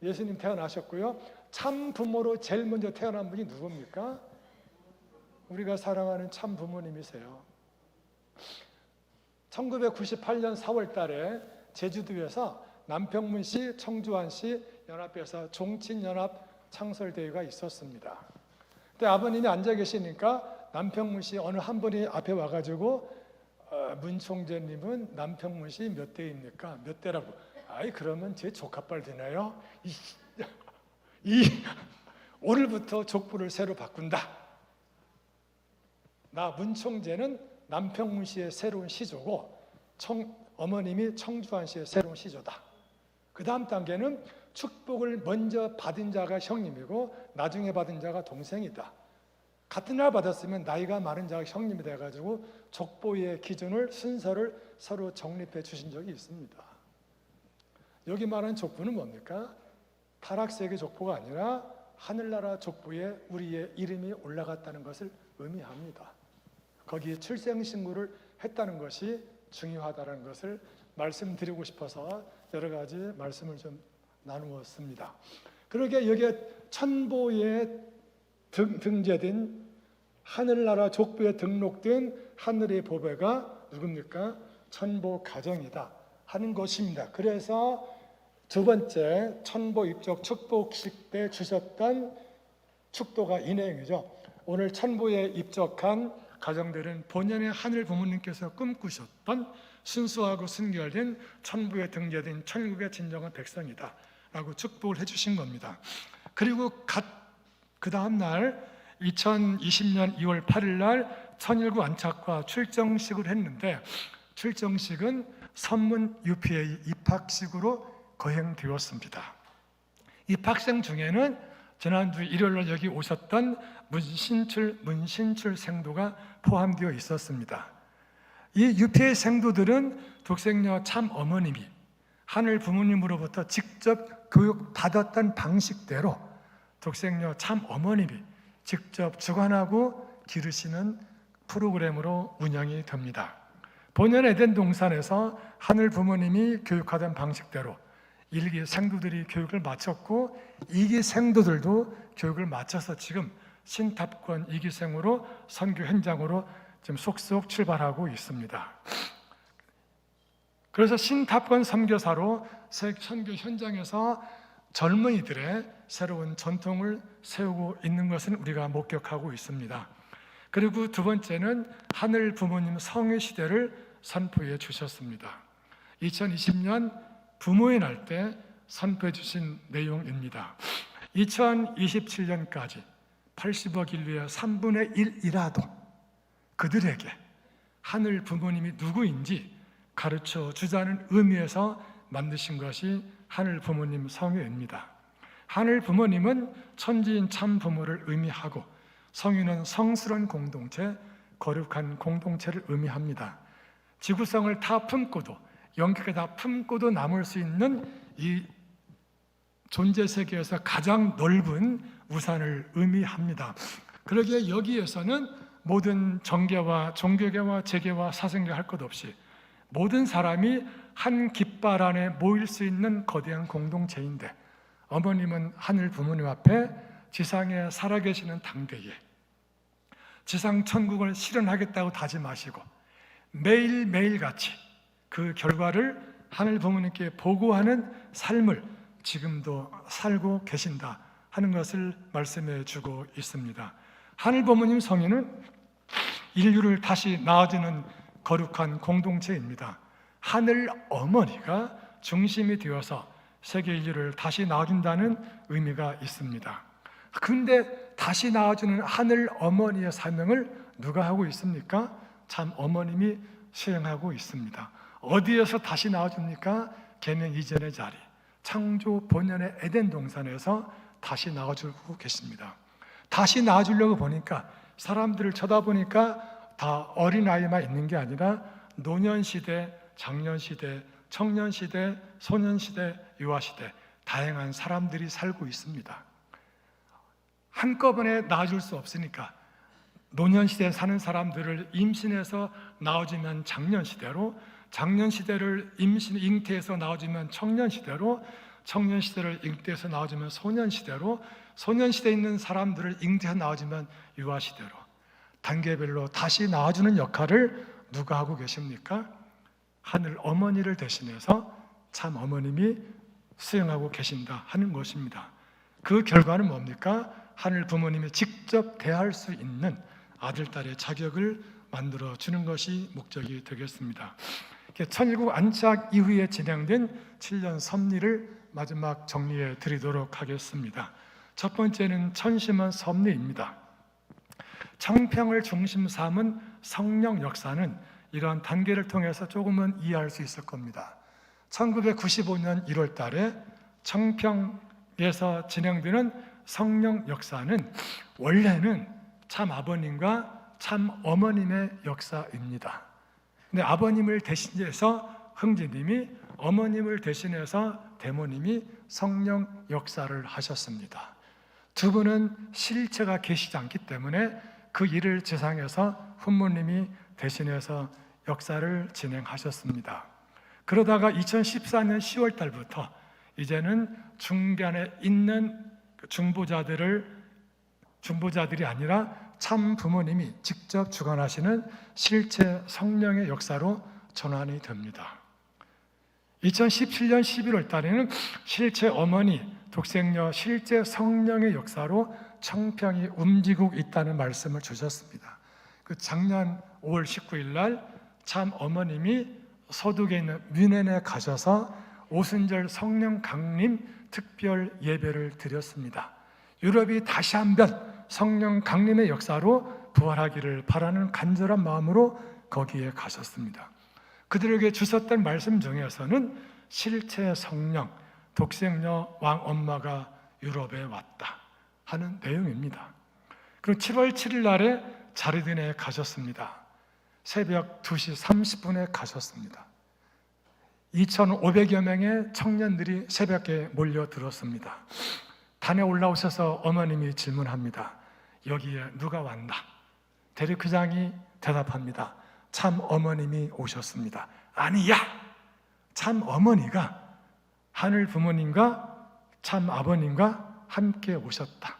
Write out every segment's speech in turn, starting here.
예수님 태어나셨고요. 참 부모로 제일 먼저 태어난 분이 누굽니까? 우리가 사랑하는 참 부모님이세요. 1998년 4월 달에 제주도에서 남평문시, 청주안시 연합회에서 종친연합 창설대회가 있었습니다. 그때 아버님이 앉아 계시니까 남평문시 어느 한 분이 앞에 와가지고 문총재님은 남평문시 몇 대입니까? 몇 대라고. 아이 그러면 제 조카뻘 되나요? 오늘부터 족보를 새로 바꾼다. 나 문총재는 남평문시의 새로운 시조고 어머님이 청주안시의 새로운 시조다. 그 다음 단계는 축복을 먼저 받은 자가 형님이고 나중에 받은 자가 동생이다. 같은 날 받았으면 나이가 많은 자가 형님이 돼가지고 족보의 기준을 순서를 서로 정립해 주신 적이 있습니다. 여기 말하는 족보는 뭡니까? 타락세계 족보가 아니라 하늘나라 족보에 우리의 이름이 올라갔다는 것을 의미합니다. 거기에 출생신고를 했다는 것이 중요하다는 것을 말씀드리고 싶어서 여러 가지 말씀을 좀 나누었습니다. 그러게 여기에 천보에 등재된 하늘나라 족보에 등록된 하늘의 보배가 누굽니까? 천보 가정이다 하는 것입니다. 그래서 두 번째 천보 입적 축복식 때 주셨던 축도가 이 내용이죠. 오늘 천보에 입적한 가정들은 본연의 하늘 부모님께서 꿈꾸셨던 순수하고 순결된 천부에 등재된 천국의 진정한 백성이다 라고 축복을 해주신 겁니다. 그리고 그 다음 날 2020년 2월 8일 날 천일구 안착과 출정식을 했는데 출정식은 선문 UPA 입학식으로 거행되었습니다. 입학생 중에는 지난주 일요일 여기 오셨던 문신출 생도가 포함되어 있었습니다. 이 UPA 생도들은 독생녀 참 어머님이 하늘 부모님으로부터 직접 교육받았던 방식대로 독생녀 참 어머님이 직접 주관하고 기르시는 프로그램으로 운영이 됩니다. 본연 에덴 동산에서 하늘 부모님이 교육하던 방식대로 1기 생도들이 교육을 마쳤고 2기 생도들도 교육을 마쳐서 지금 신탑권 2기생으로 선교 현장으로 지금 속속 출발하고 있습니다. 그래서 신탑권 선교사로 선교 현장에서 젊은이들의 새로운 전통을 세우고 있는 것은 우리가 목격하고 있습니다. 그리고 두 번째는 하늘 부모님 성의 시대를 선포해 주셨습니다. 2020년 부모의 날 때 선포해 주신 내용입니다. 2027년까지 80억 인류의 3분의 1이라도 그들에게 하늘 부모님이 누구인지 가르쳐 주자는 의미에서 만드신 것이 하늘 부모님 성회입니다. 하늘 부모님은 천지인 참 부모를 의미하고 성유는 성스러운 공동체, 거룩한 공동체를 의미합니다. 지구성을 다 품고도 영격에 다 품고도 남을 수 있는 이 존재 세계에서 가장 넓은 우산을 의미합니다. 그러기에 여기에서는 모든 정계와 종교계와 재계와 사생계 할 것 없이 모든 사람이 한 깃발 안에 모일 수 있는 거대한 공동체인데 어머님은 하늘 부모님 앞에 지상에 살아계시는 당대에 지상 천국을 실현하겠다고 다짐하시고 매일매일같이 그 결과를 하늘 부모님께 보고하는 삶을 지금도 살고 계신다 하는 것을 말씀해 주고 있습니다. 하늘 부모님 성인은 인류를 다시 낳아주는 거룩한 공동체입니다. 하늘 어머니가 중심이 되어서 세계 인류를 다시 낳아준다는 의미가 있습니다. 그런데 다시 낳아주는 하늘 어머니의 사명을 누가 하고 있습니까? 참 어머님이 수행하고 있습니다. 어디에서 다시 낳아줍니까? 계명 이전의 자리, 창조 본연의 에덴 동산에서 다시 낳아주고 계십니다. 다시 낳아주려고 보니까 사람들을 쳐다보니까 다 어린아이만 있는 게 아니라 노년시대, 장년시대, 청년시대, 소년시대, 유아시대 다양한 사람들이 살고 있습니다. 한꺼번에 낳아줄 수 없으니까 노년시대에 사는 사람들을 임신해서 낳아주면 장년시대로, 장년시대를 잉태해서 낳아주면 청년시대로, 청년 시대를 잉태해서 나와주면 소년 시대로, 소년 시대에 있는 사람들을 잉태해서 나와주면 유아 시대로 단계별로 다시 나와주는 역할을 누가 하고 계십니까? 하늘 어머니를 대신해서 참 어머님이 수행하고 계신다 하는 것입니다. 그 결과는 뭡니까? 하늘 부모님이 직접 대할 수 있는 아들, 딸의 자격을 만들어 주는 것이 목적이 되겠습니다. 천일국 안착 이후에 진행된 7년 섭리를 마지막 정리해 드리도록 하겠습니다. 첫 번째는 천심원 섭리입니다. 청평을 중심 삼은 성령 역사는 이러한 단계를 통해서 조금은 이해할 수 있을 겁니다. 1995년 1월 달에 청평에서 진행되는 성령 역사는 원래는 참 아버님과 참 어머님의 역사입니다. 근데 아버님을 대신해서 흥지님이, 어머님을 대신해서 대모님이 성령 역사를 하셨습니다. 두 분은 실체가 계시지 않기 때문에 그 일을 지상해서 훈모님이 대신해서 역사를 진행하셨습니다. 그러다가 2014년 10월 달부터 이제는 중간에 있는 중보자들이 아니라 참 부모님이 직접 주관하시는 실체 성령의 역사로 전환이 됩니다. 2017년 11월 달에는 실체 어머니, 독생녀, 실제 성령의 역사로 청평이 움직이고 있다는 말씀을 주셨습니다. 그 작년 5월 19일 날 참 어머님이 서독에 있는 뮌헨에 가셔서 오순절 성령 강림 특별 예배를 드렸습니다. 유럽이 다시 한번 성령 강림의 역사로 부활하기를 바라는 간절한 마음으로 거기에 가셨습니다. 그들에게 주셨던 말씀 중에서는 실체 성령, 독생녀 왕 엄마가 유럽에 왔다 하는 내용입니다. 그리고 7월 7일 날에 자르딘에 가셨습니다. 새벽 2시 30분에 가셨습니다. 2,500여 명의 청년들이 새벽에 몰려들었습니다. 단에 올라오셔서 어머님이 질문합니다. 여기에 누가 왔나? 대리크장이 대답합니다. 참 어머님이 오셨습니다. 아니야! 참 어머니가 하늘 부모님과 참 아버님과 함께 오셨다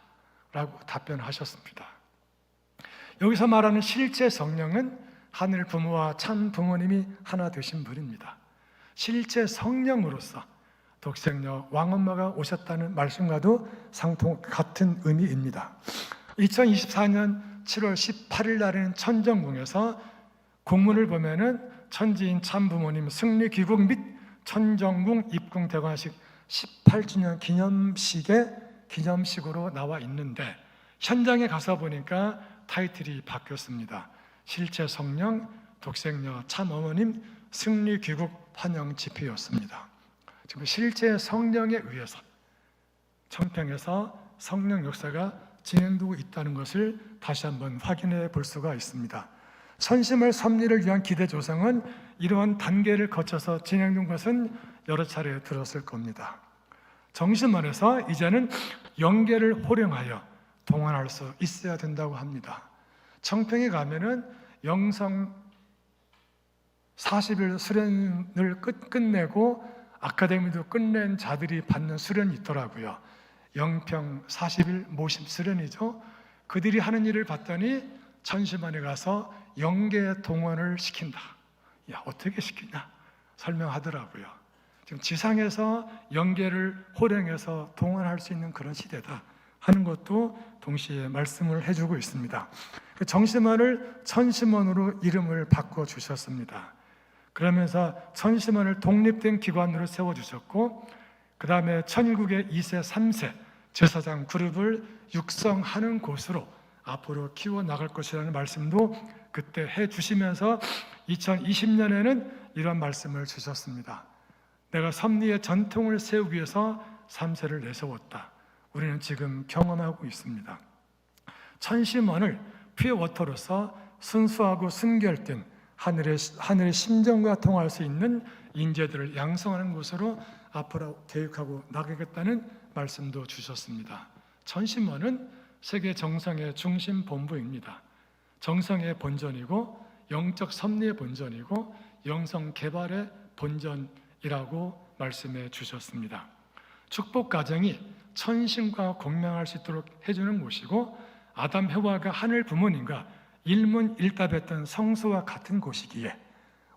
라고 답변하셨습니다. 여기서 말하는 실제 성령은 하늘 부모와 참 부모님이 하나 되신 분입니다. 실제 성령으로서 독생녀 왕엄마가 오셨다는 말씀과도 같은 의미입니다. 2024년 7월 18일 날에는 천정궁에서 공문을 보면은 천지인 참부모님 승리귀국 및 천정궁 입궁 대관식 18주년 기념식으로 나와 있는데 현장에 가서 보니까 타이틀이 바뀌었습니다. 실체 성령, 독생녀, 참 어머님 승리귀국 환영 집회였습니다. 지금 실제 성령에 의해서 청평에서 성령 역사가 진행되고 있다는 것을 다시 한번 확인해 볼 수가 있습니다. 천심을 섭리를 위한 기대 조성은 이러한 단계를 거쳐서 진행된 것은 여러 차례 들었을 겁니다. 정신원에서 이제는 영계를 호령하여 동원할 수 있어야 된다고 합니다. 청평에 가면은 영성 40일 수련을 끝내고 아카데미도 끝낸 자들이 받는 수련이 있더라고요. 영평 40일 모심 수련이죠. 그들이 하는 일을 봤더니 천심원에 가서 영계 동원을 시킨다. 야, 어떻게 시키냐? 설명하더라고요. 지금 지상에서 영계를 호령해서 동원할 수 있는 그런 시대다 하는 것도 동시에 말씀을 해주고 있습니다. 그 정심원을 천심원으로 이름을 바꿔주셨습니다. 그러면서 천심원을 독립된 기관으로 세워주셨고 그 다음에 천일국의 2세, 3세 제사장 그룹을 육성하는 곳으로 앞으로 키워나갈 것이라는 말씀도 그때 해주시면서 2020년에는 이런 말씀을 주셨습니다. 내가 섭리의 전통을 세우기 위해서 3세를 내세웠다. 우리는 지금 경험하고 있습니다. 천심원을 퓨어워터로서 순수하고 순결된 하늘의 심정과 통할 수 있는 인재들을 양성하는 곳으로 앞으로 계획하고 나가겠다는 말씀도 주셨습니다. 천심원은 세계 정성의 중심 본부입니다. 정성의 본전이고 영적 섭리의 본전이고 영성 개발의 본전이라고 말씀해 주셨습니다. 축복 가정이 천신과 공명할 수 있도록 해주는 곳이고, 아담 해와가 하늘 부모님과 일문일답했던 성소와 같은 곳이기에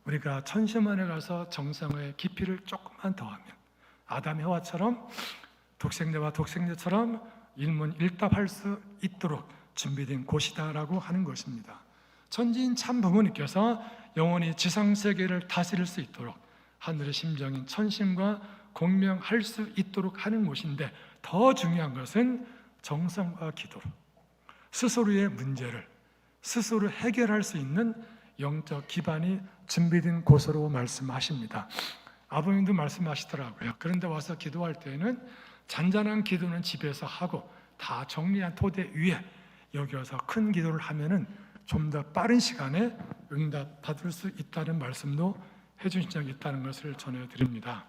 우리가 천시만에 가서 정성의 깊이를 조금만 더하면 아담 해와처럼 독생자와 독생자처럼 일문일답할 수 있도록 준비된 곳이다라고 하는 것입니다. 천지인 참 부모님께서 영원히 지상세계를 다스릴 수 있도록 하늘의 심정인 천신과 공명할 수 있도록 하는 곳인데, 더 중요한 것은 정성과 기도로 스스로의 문제를 스스로 해결할 수 있는 영적 기반이 준비된 곳으로 말씀하십니다. 아버님도 말씀하시더라고요. 그런데 와서 기도할 때는 잔잔한 기도는 집에서 하고 다 정리한 토대 위에 여기 와서 큰 기도를 하면은 좀 더 빠른 시간에 응답 받을 수 있다는 말씀도 해주신 적이 있다는 것을 전해드립니다.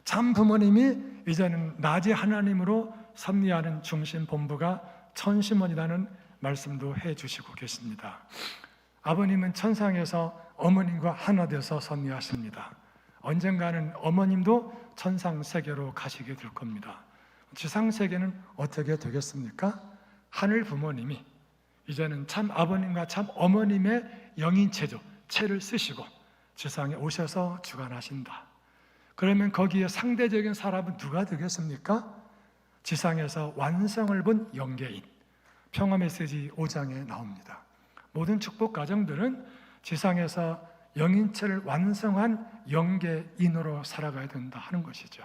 참 부모님이 이제는 낮이 하나님으로 섭리하는 중심 본부가 천심원이라는 말씀도 해주시고 계십니다. 아버님은 천상에서 어머님과 하나 되어서 섭리하십니다. 언젠가는 어머님도 천상 세계로 가시게 될 겁니다. 지상 세계는 어떻게 되겠습니까? 하늘 부모님이 이제는 참 아버님과 참 어머님의 영인체조, 체를 쓰시고 지상에 오셔서 주관하신다. 그러면 거기에 상대적인 사람은 누가 되겠습니까? 지상에서 완성을 본 영계인, 평화메시지 5장에 나옵니다. 모든 축복 가정들은 지상에서 영인체를 완성한 영계인으로 살아가야 된다 하는 것이죠.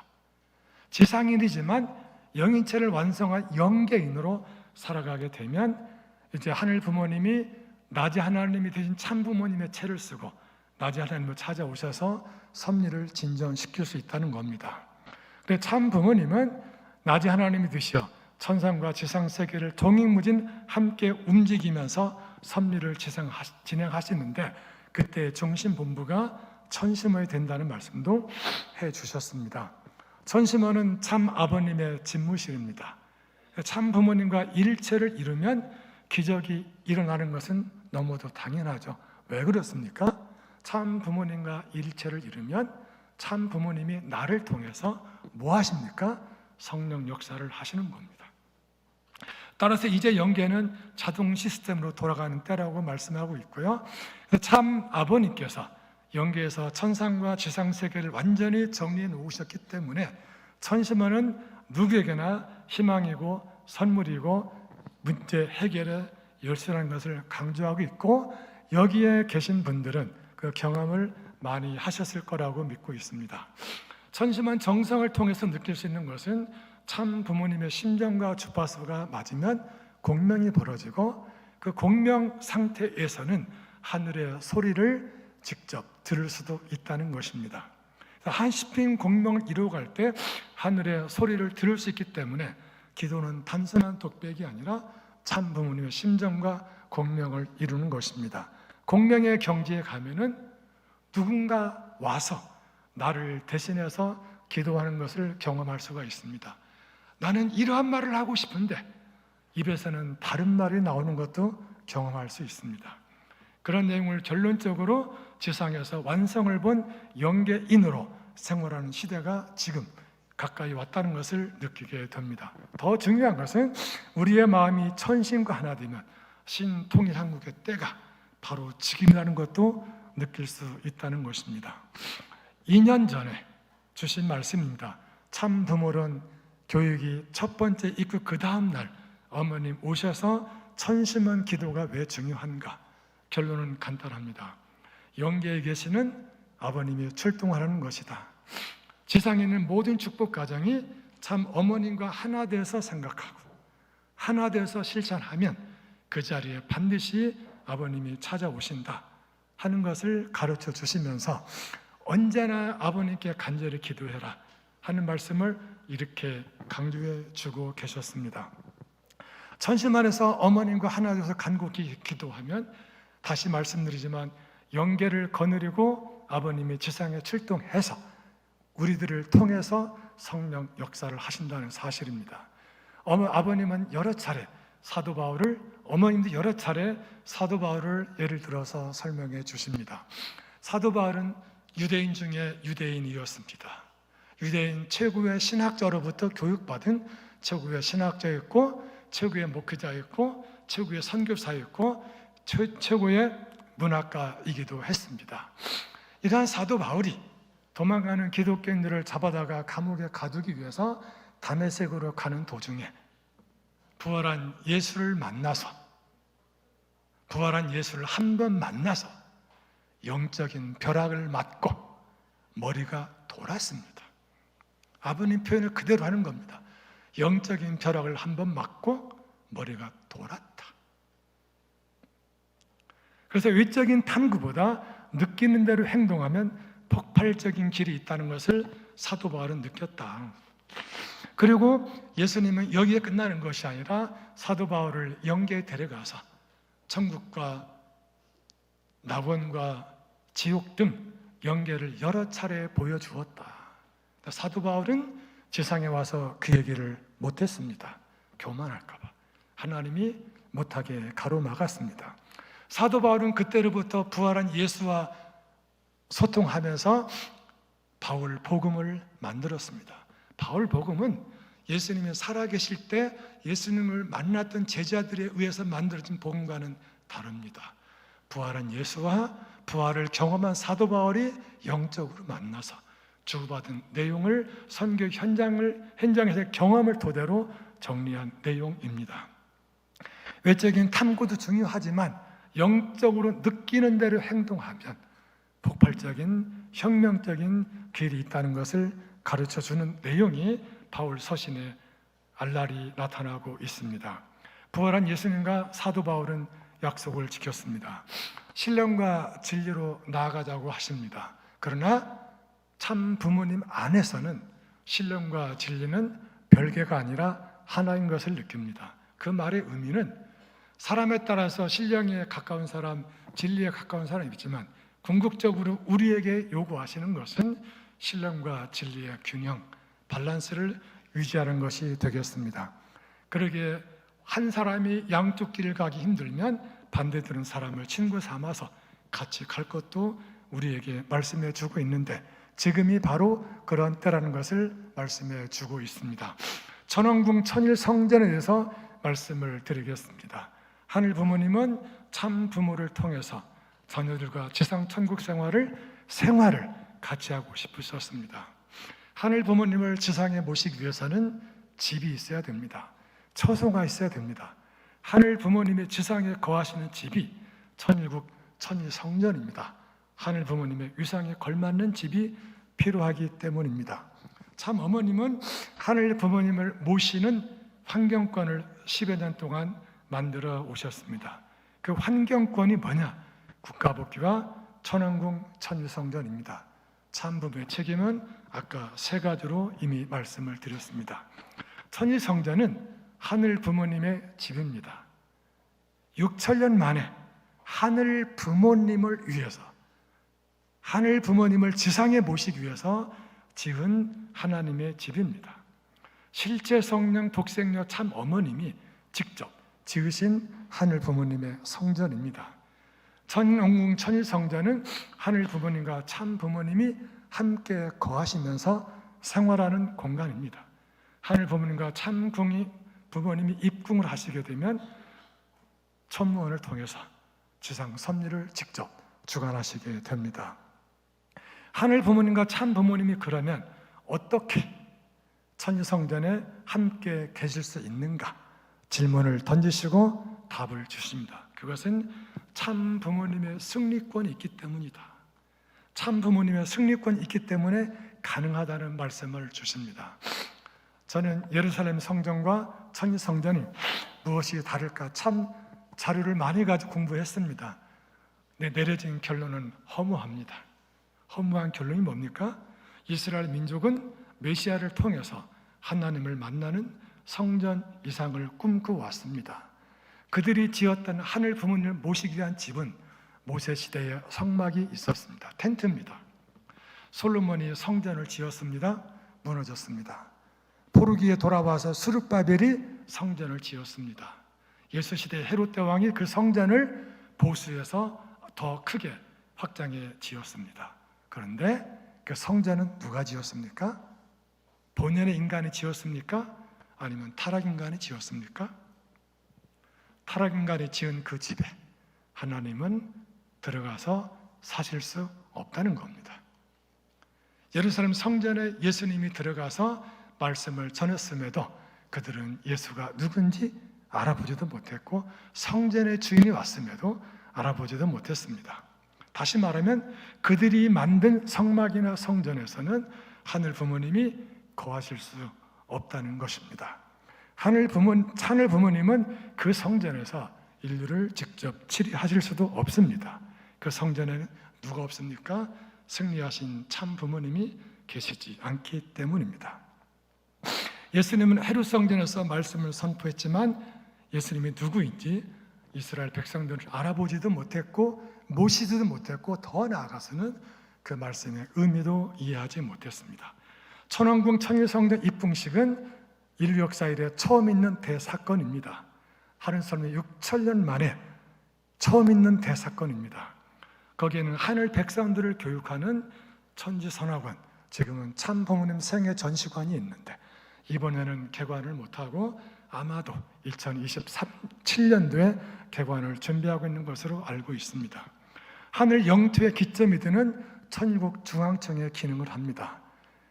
지상인이지만 영인체를 완성한 영계인으로 살아가게 되면 이제 하늘 부모님이 낮이 하나님이 되신 참 부모님의 체를 쓰고 낮이 하나님을 찾아오셔서 섭리를 진전시킬 수 있다는 겁니다. 그래서 참 부모님은 낮이 하나님이 되시어 천상과 지상 세계를 동행무진 함께 움직이면서 섭리를 진행하시는데, 그때 중심 본부가 천심원이 된다는 말씀도 해주셨습니다. 천심원은 참 아버님의 집무실입니다. 참 부모님과 일체를 이루면 기적이 일어나는 것은 너무도 당연하죠. 왜 그렇습니까? 참 부모님과 일체를 이루면 참 부모님이 나를 통해서 뭐 하십니까? 성령 역사를 하시는 겁니다. 따라서 이제 영계는 자동 시스템으로 돌아가는 때라고 말씀하고 있고요. 참 아버님께서 영계에서 천상과 지상 세계를 완전히 정리해 놓으셨기 때문에 천심원은 누구에게나 희망이고 선물이고 문제 해결의 열쇠라는 것을 강조하고 있고, 여기에 계신 분들은 그 경험을 많이 하셨을 거라고 믿고 있습니다. 천심원 정성을 통해서 느낄 수 있는 것은 참 부모님의 심정과 주파수가 맞으면 공명이 벌어지고, 그 공명 상태에서는 하늘의 소리를 직접 들을 수도 있다는 것입니다. 한 시핀 공명을 이루어갈 때 하늘의 소리를 들을 수 있기 때문에 기도는 단순한 독백이 아니라 참 부모님의 심정과 공명을 이루는 것입니다. 공명의 경지에 가면은 누군가 와서 나를 대신해서 기도하는 것을 경험할 수가 있습니다. 나는 이러한 말을 하고 싶은데 입에서는 다른 말이 나오는 것도 경험할 수 있습니다. 그런 내용을 결론적으로 지상에서 완성을 본 영계인으로 생활하는 시대가 지금 가까이 왔다는 것을 느끼게 됩니다. 더 중요한 것은 우리의 마음이 천신과 하나 되면 신통일한국의 때가 바로 지금이라는 것도 느낄 수 있다는 것입니다. 2년 전에 주신 말씀입니다. 참 부모론 교육이 첫 번째 있고 그 다음 날 어머님 오셔서 천심원 기도가 왜 중요한가? 결론은 간단합니다. 영계에 계시는 아버님이 출동하라는 것이다. 지상에 있는 모든 축복 가정이 참 어머님과 하나 돼서 생각하고 하나 돼서 실천하면 그 자리에 반드시 아버님이 찾아오신다 하는 것을 가르쳐 주시면서 언제나 아버님께 간절히 기도해라 하는 말씀을 이렇게 강조해 주고 계셨습니다. 천심안에서 어머님과 하나 돼서 간곡히 기도하면 다시 말씀드리지만 영계를 거느리고 아버님이 지상에 출동해서 우리들을 통해서 성령 역사를 하신다는 사실입니다. 아버님은 여러 차례 사도 바울을, 어머님도 여러 차례 사도 바울을 예를 들어서 설명해 주십니다. 사도 바울은 유대인 중에 유대인이었습니다. 유대인 최고의 신학자로부터 교육받은 최고의 신학자였고, 최고의 목회자였고, 최고의 선교사였고, 최고의 문학가이기도 했습니다. 이러한 사도 바울이 도망가는 기독교인들을 잡아다가 감옥에 가두기 위해서 다메섹으로 가는 도중에 부활한 예수를 만나서, 부활한 예수를 한 번 만나서 영적인 벼락을 맞고 머리가 돌았습니다. 아버님 표현을 그대로 하는 겁니다. 영적인 벼락을 한 번 맞고 머리가 돌았다. 그래서 외적인 탐구보다 느끼는 대로 행동하면 폭발적인 길이 있다는 것을 사도 바울은 느꼈다. 그리고 예수님은 여기에 끝나는 것이 아니라 사도 바울을 영계에 데려가서 천국과 낙원과 지옥 등 영계를 여러 차례 보여주었다. 사도 바울은 지상에 와서 그 얘기를 못했습니다. 교만할까 봐 하나님이 못하게 가로막았습니다. 사도 바울은 그때로부터 부활한 예수와 소통하면서 바울 복음을 만들었습니다. 바울 복음은 예수님이 살아계실 때 예수님을 만났던 제자들에 의해서 만들어진 복음과는 다릅니다. 부활한 예수와 부활을 경험한 사도 바울이 영적으로 만나서 주고받은 내용을 선교 현장에서의 경험을 토대로 정리한 내용입니다. 외적인 탐구도 중요하지만 영적으로 느끼는 대로 행동하면 폭발적인 혁명적인 길이 있다는 것을 가르쳐주는 내용이 바울 서신에 알랄이 나타나고 있습니다. 부활한 예수님과 사도 바울은 약속을 지켰습니다. 신령과 진리로 나아가자고 하십니다. 그러나 참 부모님 안에서는 신령과 진리는 별개가 아니라 하나인 것을 느낍니다. 그 말의 의미는 사람에 따라서 신령에 가까운 사람, 진리에 가까운 사람이 있지만 궁극적으로 우리에게 요구하시는 것은 신령과 진리의 균형, 밸런스를 유지하는 것이 되겠습니다. 그러기에 한 사람이 양쪽 길을 가기 힘들면 반대되는 사람을 친구 삼아서 같이 갈 것도 우리에게 말씀해 주고 있는데 지금이 바로 그런 때라는 것을 말씀해 주고 있습니다. 천왕궁 천일 성전에 대해서 말씀을 드리겠습니다. 하늘 부모님은 참 부모를 통해서 자녀들과 지상 천국 생활을 같이 하고 싶으셨습니다. 하늘 부모님을 지상에 모시기 위해서는 집이 있어야 됩니다. 처소가 있어야 됩니다. 하늘 부모님의 지상에 거하시는 집이 천일국 천일 성전입니다. 하늘 부모님의 위상에 걸맞는 집이 필요하기 때문입니다. 참 어머님은 하늘 부모님을 모시는 환경권을 10여 년 동안 만들어 오셨습니다. 그 환경권이 뭐냐? 국가복지와 천왕궁 천일성전입니다. 참 부모의 책임은 아까 세 가지로 이미 말씀을 드렸습니다. 천일성전은 하늘 부모님의 집입니다. 6천년 만에 하늘 부모님을 위해서, 하늘 부모님을 지상에 모시기 위해서 지은 하나님의 집입니다. 실제 성령 독생녀 참 어머님이 직접 지으신 하늘 부모님의 성전입니다. 천왕궁 천일성전은 하늘 부모님과 참 부모님이 함께 거하시면서 생활하는 공간입니다. 하늘 부모님과 참 부모님이 입궁을 하시게 되면 천무원을 통해서 지상 섭리를 직접 주관하시게 됩니다. 하늘 부모님과 참 부모님이 그러면 어떻게 천일성전에 함께 계실 수 있는가? 질문을 던지시고 답을 주십니다. 그것은 참 부모님의 승리권이 있기 때문이다. 참 부모님의 승리권이 있기 때문에 가능하다는 말씀을 주십니다. 저는 예루살렘 성전과 천일성전이 무엇이 다를까 참 자료를 많이 가지고 공부했습니다. 내려진 결론은 허무합니다. 허무한 결론이 뭡니까? 이스라엘 민족은 메시아를 통해서 하나님을 만나는 성전 이상을 꿈꿔왔습니다. 그들이 지었던 하늘 부모님을 모시기 위한 집은 모세 시대에 성막이 있었습니다. 텐트입니다. 솔로몬이 성전을 지었습니다. 무너졌습니다. 포르기에 돌아와서 스룹바벨이 성전을 지었습니다. 예수 시대 헤롯 대왕이 그 성전을 보수해서 더 크게 확장해 지었습니다. 그런데 그 성전은 누가 지었습니까? 본연의 인간이 지었습니까? 아니면 타락 인간이 지었습니까? 타락 인간이 지은 그 집에 하나님은 들어가서 사실 수 없다는 겁니다. 예루살렘 성전에 예수님이 들어가서 말씀을 전했음에도 그들은 예수가 누군지 알아보지도 못했고 성전의 주인이 왔음에도 알아보지도 못했습니다. 다시 말하면 그들이 만든 성막이나 성전에서는 하늘 부모님이 거하실 수 없다는 것입니다. 하늘 부모님은 그 성전에서 인류를 직접 치리하실 수도 없습니다. 그 성전에는 누가 없습니까? 승리하신 참 부모님이 계시지 않기 때문입니다. 예수님은 헤롯 성전에서 말씀을 선포했지만 예수님이 누구인지 이스라엘 백성들을 알아보지도 못했고 모시지도 못했고 더 나아가서는 그 말씀의 의미도 이해하지 못했습니다. 천왕궁 천일성전 입궁식은 인류 역사 이래 처음 있는 대사건입니다. 하늘 설명 6,000년 만에 처음 있는 대사건입니다. 거기에는 하늘 백성들을 교육하는 천지선화관, 지금은 참 부모님 생애 전시관이 있는데 이번에는 개관을 못하고 아마도 2027년도에 개관을 준비하고 있는 것으로 알고 있습니다. 하늘 영토의 기점이 되는 천일국 중앙청의 기능을 합니다.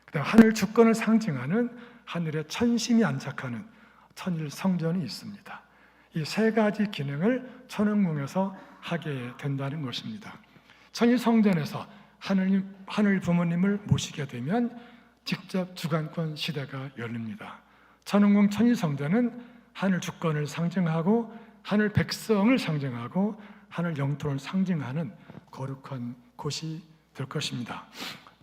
그다음 하늘 주권을 상징하는 하늘의 천신이 안착하는 천일 성전이 있습니다. 이 세 가지 기능을 천왕궁에서 하게 된다는 것입니다. 천일 성전에서 하늘 부모님을 모시게 되면 직접 주관권 시대가 열립니다. 천왕궁 천일 성전은 하늘 주권을 상징하고 하늘 백성을 상징하고 하늘 영토를 상징하는 거룩한 곳이 될 것입니다.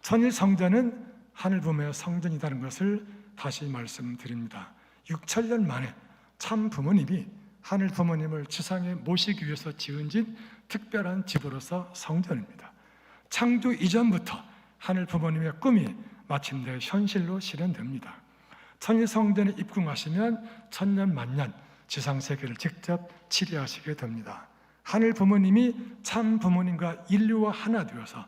천일 성전은 하늘 부모의 성전이라는 것을 다시 말씀드립니다. 6,000년 만에 참 부모님이 하늘 부모님을 지상에 모시기 위해서 지은 집, 특별한 집으로서 성전입니다. 창조 이전부터 하늘 부모님의 꿈이 마침내 현실로 실현됩니다. 천일 성전에 입궁하시면 천년 만년 지상 세계를 직접 치리하시게 됩니다. 하늘 부모님이 참 부모님과 인류와 하나 되어서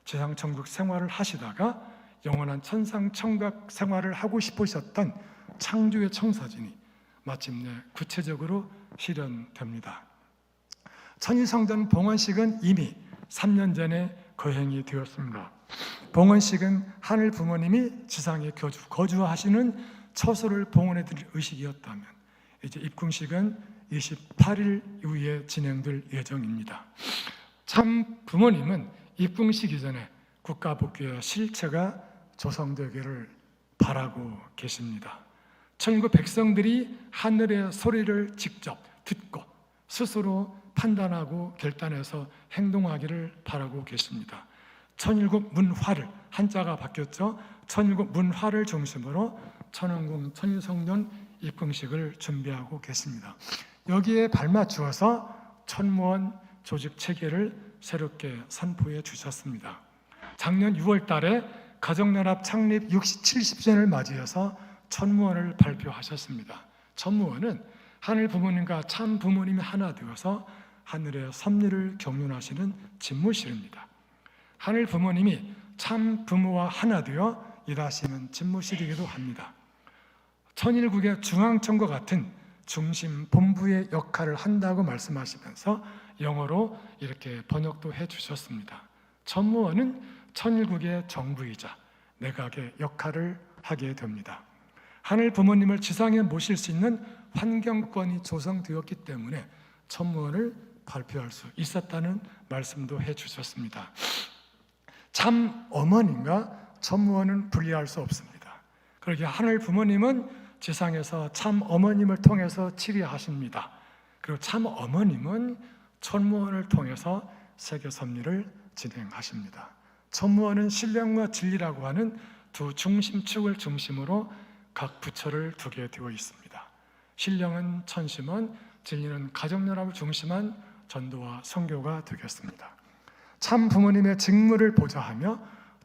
지상 천국 생활을 하시다가 영원한 천상 천각 생활을 하고 싶으셨던 창조의 청사진이 마침내 구체적으로 실현됩니다. 천일성전 봉헌식은 이미 3년 전에 거행이 되었습니다. 봉헌식은 하늘 부모님이 지상에 거주하시는 처소를 봉헌해 드릴 의식이었다면 이제 입궁식은 28일 이후에 진행될 예정입니다. 참 부모님은 입궁식 이전에 국가복귀의 실체가 조성되기를 바라고 계십니다. 천국 백성들이 하늘의 소리를 직접 듣고 스스로 판단하고 결단해서 행동하기를 바라고 계십니다. 천일국 문화를, 한자가 바뀌었죠. 천일국 문화를 중심으로 천왕궁 천일성전 입궁식을 준비하고 계십니다. 여기에 발맞추어서 천무원 조직 체계를 새롭게 선포해 주셨습니다. 작년 6월 달에 가정연합 창립 70주년을 맞이해서 천무원을 발표하셨습니다. 천무원은 하늘 부모님과 참 부모님이 하나 되어서 하늘의 섭리를 경륜하시는 집무실입니다. 하늘 부모님이 참 부모와 하나 되어 일하시는 집무실이기도 합니다. 천일국의 중앙청과 같은 중심 본부의 역할을 한다고 말씀하시면서 영어로 이렇게 번역도 해주셨습니다. 천무원은 천일국의 정부이자 내각의 역할을 하게 됩니다. 하늘 부모님을 지상에 모실 수 있는 환경권이 조성되었기 때문에 천무원을 발표할 수 있었다는 말씀도 해주셨습니다. 참 어머님과 천무원은 분리할 수 없습니다. 그러기에 하늘 부모님은 지상에서 참 어머님을 통해서 치리하십니다. 그리고 참 어머님은 천무원을 통해서 세계 섭리를 진행하십니다. 천무원은 신령과 진리라고 하는 두 중심축을 중심으로 각 부처를 두게 되어 있습니다. 신령은 천심원, 진리는 가정연합을 중심한 전도와 선교가 되겠습니다. 참 부모님의 직무를 보좌하며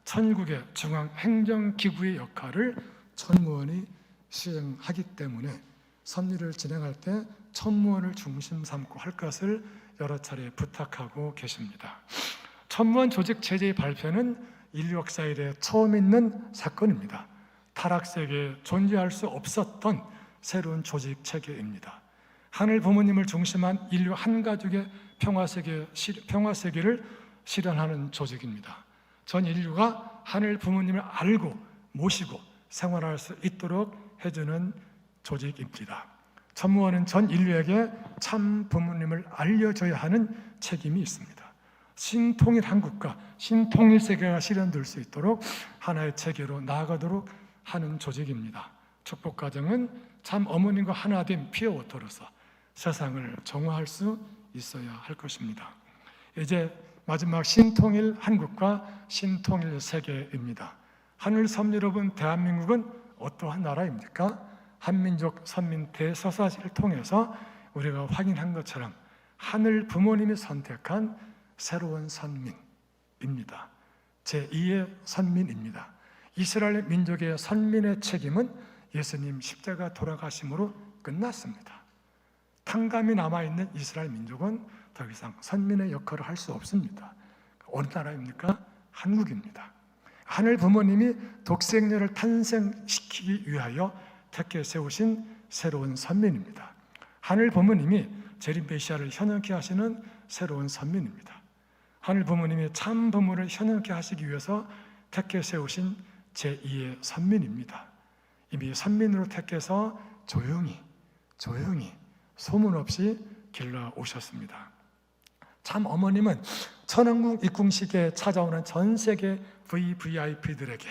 천국의 중앙 행정기구의 역할을 천무원이 수행하기 때문에 섭리를 진행할 때 천무원을 중심 삼고 할 것을 여러 차례 부탁하고 계십니다. 천무원 조직 체제의 발표는 인류 역사 이래 처음 있는 사건입니다. 타락세계에 존재할 수 없었던 새로운 조직 체계입니다. 하늘 부모님을 중심한 인류 한 가족의 평화세계를 실현하는 조직입니다. 전 인류가 하늘 부모님을 알고 모시고 생활할 수 있도록 해주는 조직입니다. 천무원은 전 인류에게 참 부모님을 알려줘야 하는 책임이 있습니다. 신통일 한국과 신통일 세계가 실현될 수 있도록 하나의 체계로 나아가도록 하는 조직입니다. 축복가정은 참 어머님과 하나된 피어워터로서 세상을 정화할 수 있어야 할 것입니다. 이제 마지막 신통일 한국과 신통일 세계입니다. 하늘 섬 여러분, 대한민국은 어떠한 나라입니까? 한민족 선민 대서사시를 통해서 우리가 확인한 것처럼 하늘 부모님이 선택한 새로운 선민입니다. 제2의 선민입니다. 이스라엘 민족의 선민의 책임은 예수님 십자가 돌아가심으로 끝났습니다. 탕감이 남아있는 이스라엘 민족은 더 이상 선민의 역할을 할 수 없습니다. 어느 나라입니까? 한국입니다. 하늘 부모님이 독생녀를 탄생시키기 위하여 택해 세우신 새로운 선민입니다. 하늘 부모님이 재림 메시아를 현역케 하시는 새로운 선민입니다. 하늘 부모님이 참 부모를 현역케 하시기 위해서 택해 세우신 제2의 선민입니다. 이미 선민으로 택해서 조용히 소문 없이 길러 오셨습니다. 참 어머님은 천왕국 입궁식에 찾아오는 전 세계 VVIP들에게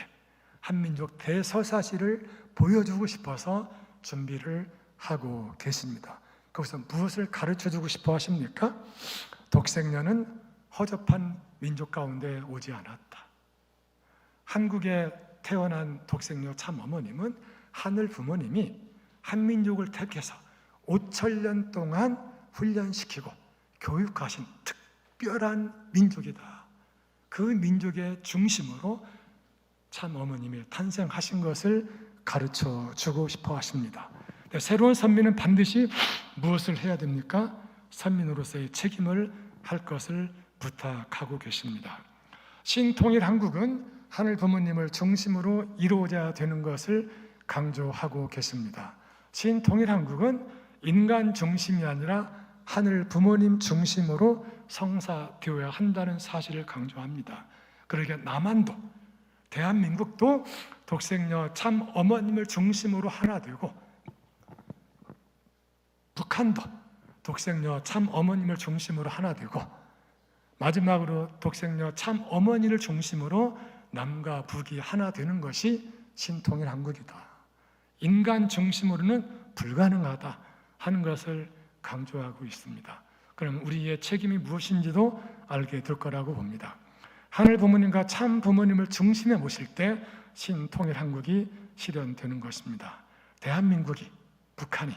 한민족 대서사시를 보여주고 싶어서 준비를 하고 계십니다. 거기서 무엇을 가르쳐주고 싶어 하십니까? 독생녀는 허접한 민족 가운데 오지 않았다. 한국에 태어난 독생녀 참 어머님은 하늘 부모님이 한민족을 택해서 5,000년 동안 훈련시키고 교육하신 특별한 민족이다. 그 민족의 중심으로 참 어머님이 탄생하신 것을 가르쳐 주고 싶어 하십니다. 새로운 선민은 반드시 무엇을 해야 됩니까? 선민으로서의 책임을 할 것을 부탁하고 계십니다. 신통일 한국은 하늘 부모님을 중심으로 이루어져야 되는 것을 강조하고 계십니다. 신통일 한국은 인간 중심이 아니라 하늘 부모님 중심으로 성사되어야 한다는 사실을 강조합니다. 그러기에 남한도 대한민국도 독생녀 참 어머님을 중심으로 하나 되고, 북한도 독생녀 참 어머님을 중심으로 하나 되고, 마지막으로 독생녀 참 어머니를 중심으로 남과 북이 하나 되는 것이 신통일 한국이다. 인간 중심으로는 불가능하다 하는 것을 강조하고 있습니다. 그럼 우리의 책임이 무엇인지도 알게 될 거라고 봅니다. 하늘 부모님과 참 부모님을 중심에 모실 때 신통일 한국이 실현되는 것입니다. 대한민국이, 북한이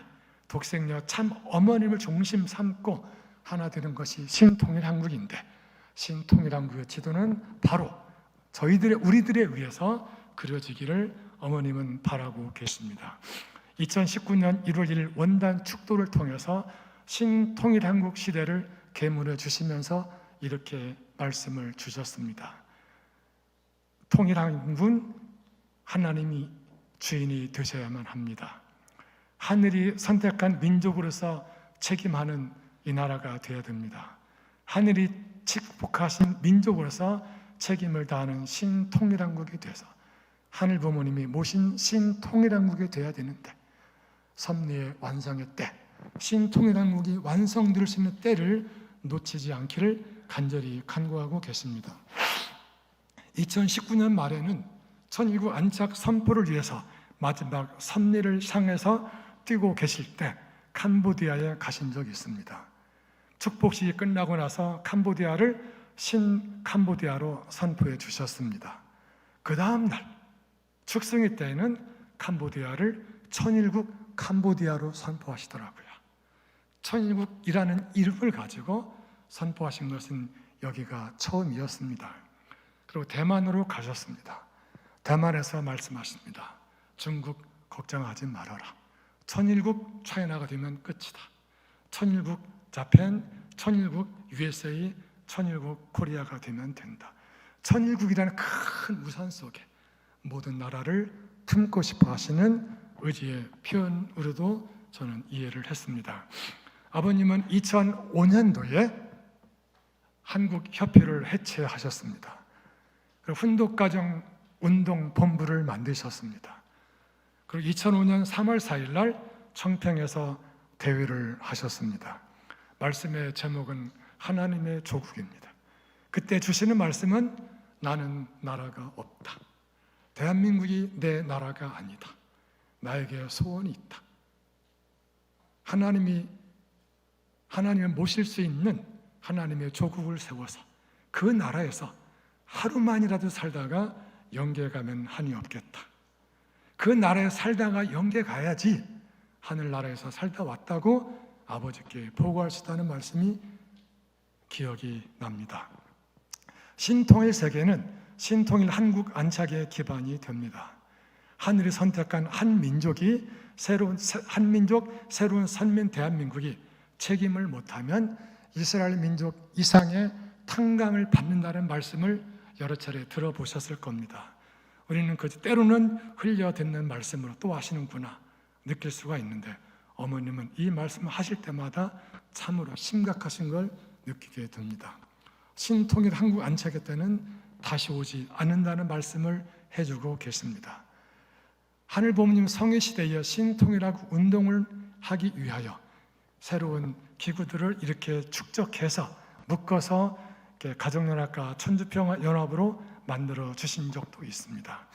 독생녀 참 어머님을 중심 삼고 하나 되는 것이 신통일 한국인데, 신통일 한국의 지도는 바로 우리들에 의해서 그려지기를 어머님은 바라고 계십니다. 2019년 1월 1일 원단 축도를 통해서 신통일 한국 시대를 계문해 주시면서 이렇게 말씀을 주셨습니다. 통일한국은 하나님이 주인이 되셔야만 합니다. 하늘이 선택한 민족으로서 책임하는 이 나라가 되어야 됩니다. 하늘이 축복하신 민족으로서 책임을 다하는 신통일한국이 돼서 하늘 부모님이 모신 신통일한국이 되어야 되는데, 섭리의 완성의 때, 신통일한국이 완성될 수 있는 때를 놓치지 않기를 간절히 간구하고 계십니다. 2019년 말에는 천일국 안착 선포를 위해서 마지막 섭리를 향해서 뛰고 계실 때 캄보디아에 가신 적이 있습니다. 축복식이 끝나고 나서 캄보디아를 신캄보디아로 선포해 주셨습니다. 그 다음 날 축승회 때에는 캄보디아를 천일국 캄보디아로 선포하시더라고요. 천일국이라는 이름을 가지고 선포하신 것은 여기가 처음이었습니다. 그리고 대만으로 가셨습니다. 대만에서 말씀하십니다. 중국 걱정하지 말아라. 천일국 차이나가 되면 끝이다. 천일국 자펜, 천일국 USA, 천일국 코리아가 되면 된다. 천일국이라는 큰 우산 속에 모든 나라를 품고 싶어 하시는 의지의 표현으로도 저는 이해를 했습니다. 아버님은 2005년도에 한국협회를 해체하셨습니다. 훈독가정 운동본부를 만드셨습니다. 그리고 2005년 3월 4일 날 청평에서 대회를 하셨습니다. 말씀의 제목은 하나님의 조국입니다. 그때 주시는 말씀은 나는 나라가 없다. 대한민국이 내 나라가 아니다. 나에게 소원이 있다. 하나님을 모실 수 있는 하나님의 조국을 세워서 그 나라에서 하루만이라도 살다가 영계 가면 한이 없겠다. 그 나라에 살다가 영계 가야지 하늘나라에서 살다 왔다고 아버지께 보고할 수 있다는 말씀이 기억이 납니다. 신통일 세계는 신통일 한국 안착의 기반이 됩니다. 하늘이 선택한 한 민족이 새로운 선민 대한민국이 책임을 못하면 이스라엘 민족 이상의 탄강을 받는다는 말씀을 여러 차례 들어보셨을 겁니다. 우리는 때로는 흘려 듣는 말씀으로 또 하시는구나 느낄 수가 있는데 어머님은 이 말씀을 하실 때마다 참으로 심각하신 걸 느끼게 됩니다. 신통일 한국 안착의 때는 다시 오지 않는다는 말씀을 해주고 계십니다. 하늘부모님 성의시대에 신통일하고 운동을 하기 위하여 새로운 기구들을 이렇게 축적해서 묶어서 가정연합과 천주평화연합으로 만들어 주신 적도 있습니다.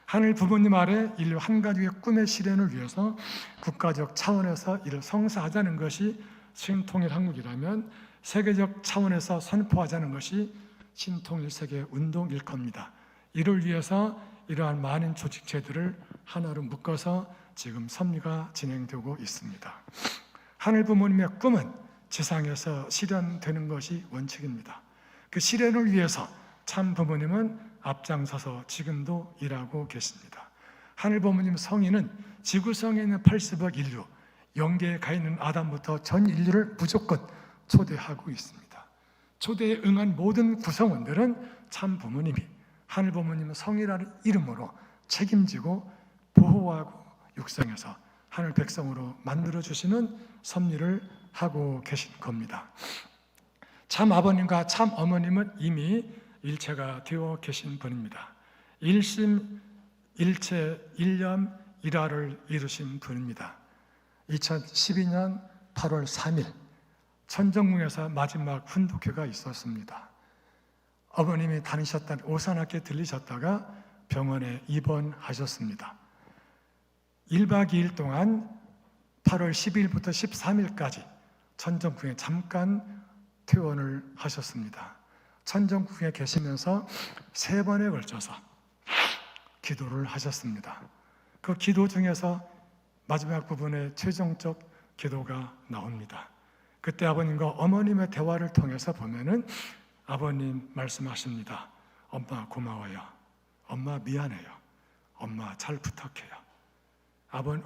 하늘 부모님 아래 인류 한 가족의 꿈의 실현을 위해서 국가적 차원에서 이를 성사하자는 것이 신통일 한국이라면 세계적 차원에서 선포하자는 것이 신통일 세계 운동일 겁니다. 이를 위해서 이러한 많은 조직체들을 하나로 묶어서 지금 섭리가 진행되고 있습니다. 하늘 부모님의 꿈은 지상에서 실현되는 것이 원칙입니다. 그 실현을 위해서 참 부모님은 앞장서서 지금도 일하고 계십니다. 하늘 부모님 성의는 지구성에 있는 80억 인류, 영계에 가 있는 아담부터 전 인류를 무조건 초대하고 있습니다. 초대에 응한 모든 구성원들은 참 부모님이 하늘 부모님의 성의라는 이름으로 책임지고 보호하고 육성해서 하늘 백성으로 만들어주시는 섭리를 하고 계신 겁니다. 참 아버님과 참 어머님은 이미 일체가 되어 계신 분입니다. 일심, 일체, 일념, 일화를 이루신 분입니다. 2012년 8월 3일 천정궁에서 마지막 훈독회가 있었습니다. 어머님이 다니셨던 오산학교에 들리셨다가 병원에 입원하셨습니다. 1박 2일 동안 8월 12일부터 13일까지 천정궁에 잠깐 퇴원을 하셨습니다. 천정궁에 계시면서 3번에 걸쳐서 기도를 하셨습니다. 그 기도 중에서 마지막 부분에 최종적 기도가 나옵니다. 그때 아버님과 어머님의 대화를 통해서 보면은 아버님 말씀하십니다. 엄마 고마워요. 엄마 미안해요. 엄마 잘 부탁해요.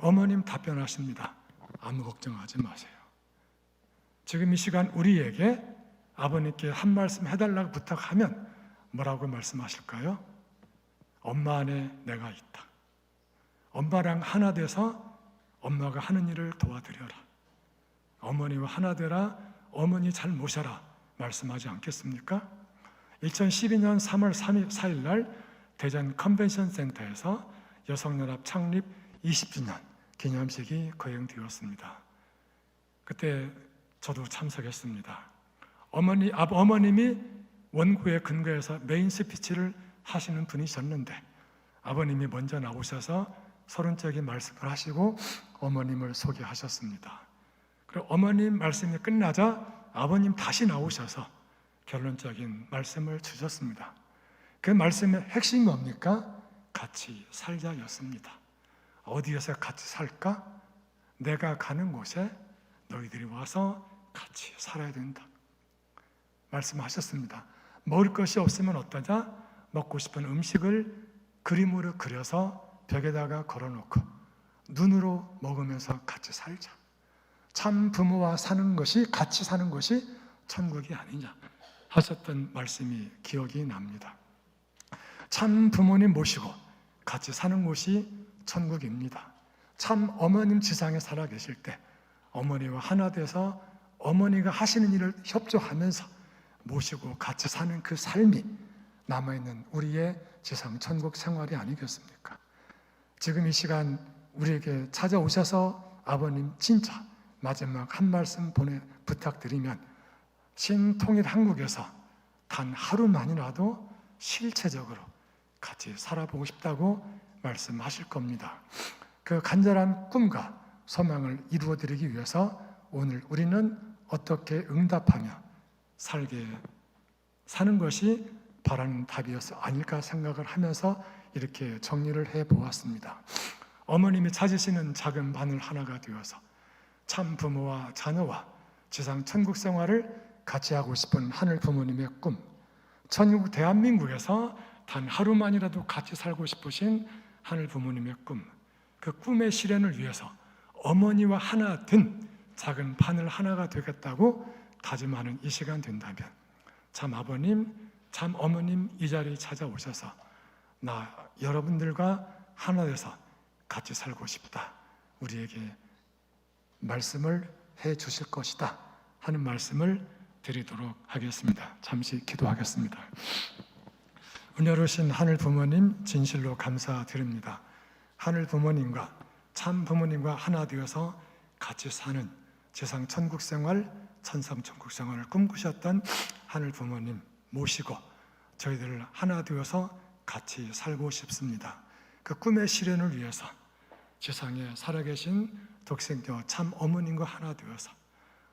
어머님 답변하십니다. 아무 걱정하지 마세요. 지금 이 시간 우리에게 아버님께 한 말씀 해달라고 부탁하면 뭐라고 말씀하실까요? 엄마 안에 내가 있다. 엄마랑 하나 돼서 엄마가 하는 일을 도와드려라. 어머니와 하나 되라. 어머니 잘 모셔라. 말씀하지 않겠습니까? 2012년 3월 4일 날 대전 컨벤션 센터에서 여성연합 창립 20주년 기념식이 거행되었습니다. 그때 저도 참석했습니다. 어머님이 원고에 근거해서 메인 스피치를 하시는 분이셨는데 아버님이 먼저 나오셔서 서론적인 말씀을 하시고 어머님을 소개하셨습니다. 그리고 어머님 말씀이 끝나자 아버님 다시 나오셔서 결론적인 말씀을 주셨습니다. 그 말씀의 핵심이 뭡니까? 같이 살자였습니다. 어디에서 같이 살까? 내가 가는 곳에 너희들이 와서 같이 살아야 된다. 말씀하셨습니다. 먹을 것이 없으면 어떠냐? 먹고 싶은 음식을 그림으로 그려서 벽에다가 걸어놓고 눈으로 먹으면서 같이 살자. 참 부모와 사는 것이 같이 사는 것이 천국이 아니냐 하셨던 말씀이 기억이 납니다. 참 부모님 모시고 같이 사는 곳이 천국입니다. 참 어머님 지상에 살아 계실 때 어머니와 하나 돼서 어머니가 하시는 일을 협조하면서 모시고 같이 사는 그 삶이 남아있는 우리의 지상 천국 생활이 아니겠습니까? 지금 이 시간 우리에게 찾아오셔서 아버님 진짜 마지막 한 말씀 부탁드리면 신통일 한국에서 단 하루만이라도 실체적으로 같이 살아보고 싶다고 말씀하실 겁니다. 그 간절한 꿈과 소망을 이루어드리기 위해서 오늘 우리는 어떻게 응답하며 사는 것이 바라는 답이어서 아닐까 생각을 하면서 이렇게 정리를 해보았습니다. 어머님이 찾으시는 작은 바늘 하나가 되어서 참 부모와 자녀와 지상 천국 생활을 같이 하고 싶은 하늘 부모님의 꿈, 천국 대한민국에서 단 하루만이라도 같이 살고 싶으신 하늘 부모님의 꿈, 그 꿈의 실현을 위해서 어머니와 하나 된 작은 바늘 하나가 되겠다고 다짐하는 이 시간 된다면 참 아버님, 참 어머님 이 자리에 찾아오셔서 나 여러분들과 하나 돼서 같이 살고 싶다. 우리에게 말씀을 해 주실 것이다 하는 말씀을 드리도록 하겠습니다. 잠시 기도하겠습니다. 은혜로우신 하늘 부모님 진실로 감사드립니다. 하늘 부모님과 참 부모님과 하나 되어서 같이 사는 지상 천국 생활, 천상 천국 생활을 꿈꾸셨던 하늘 부모님 모시고 저희들을 하나 되어서 같이 살고 싶습니다. 그 꿈의 실현을 위해서 지상에 살아계신 독생자 참 어머님과 하나 되어서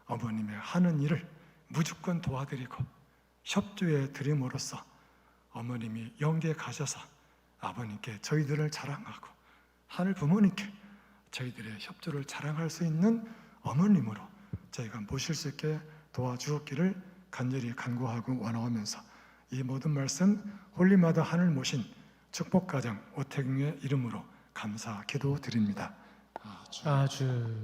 어머님의 하는 일을 무조건 도와드리고 협조해 드림으로써 어머님이 영계에 가셔서 아버님께 저희들을 자랑하고 하늘 부모님께 저희들의 협조를 자랑할 수 있는 어머님으로 저희가 모실 수 있게 도와주었기를 간절히 간구하고 원하면서 이 모든 말씀 홀리마다 하늘 모신 축복가정 오태경의 이름으로 감사 기도드립니다. 아주